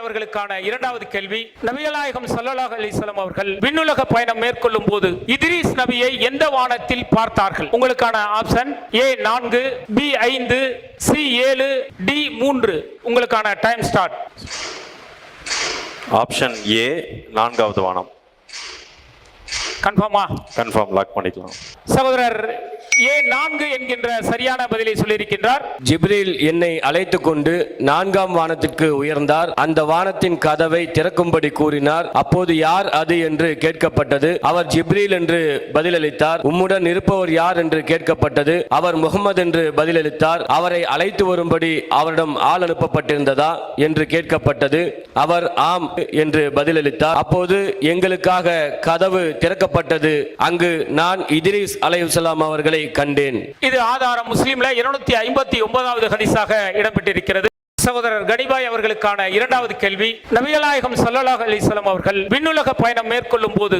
அவர்களுக்கான இரண்டாவது கேள்வி, நபிகள் நாயகம் ஸல்லல்லாஹு அலைஹி வஸல்லம் அவர்கள் விண்ணுலக பயணம் மேற்கொள்ளும் போது இத்ரீஸ் நபியை எந்த வானத்தில் பார்த்தார்கள்? உங்களுக்கான option A 4, B 5, C 7, D 3. உங்களுக்கான டைம் ஸ்டார்ட். ஆப்ஷன் A 4வது வானம். கன்ஃபார்மா? கன்ஃபார்ம், லாக் பண்ணிக்கலாம். சகோதரர் A 4 என்கின்ற சரியான பதிலை சொல்லியிருக்கின்றார். ஜிப்ரீல் என்னை அழைத்துக் கொண்டு 4ஆம் வானத்திற்கு உயர்ந்தார். அந்த வானத்தின் கதவை திறக்கும்படி கூறினார். அப்போது யார் அது என்று கேட்கப்பட்டது. அவர் ஜிப்ரீல் என்று பதிலளித்தார். உம்முடன் இருப்பவர் யார் என்று கேட்கப்பட்டது. அவர் முகமது என்று பதிலளித்தார். அவரை அழைத்து வரும்படி அவரிடம் ஆள் அனுப்பப்பட்டிருந்ததா என்று கேட்கப்பட்டது. அவர் ஆம் என்று பதிலளித்தார். அப்போது எங்களுக்காக கதவு திறக்கப்பட்டது. அங்கு நான் இத்ரீஸ் அலைஹிஸ்ஸலாம் அவர்களை கண்டேன். இது ஆதாரம் முஸ்லிம்ல 259வது ஹதீஸாக இடம்பெற்றிருக்கிறது. சகோதரர் கனிபாய் அவர்களுக்கான இரண்டாவது கேள்வி, நபிகள் நாயகம் ஸல்லல்லாஹு அலைஹி வஸல்லம் அவர்கள் விண்ணுலக பயணம் மேற்கொள்ளும் போது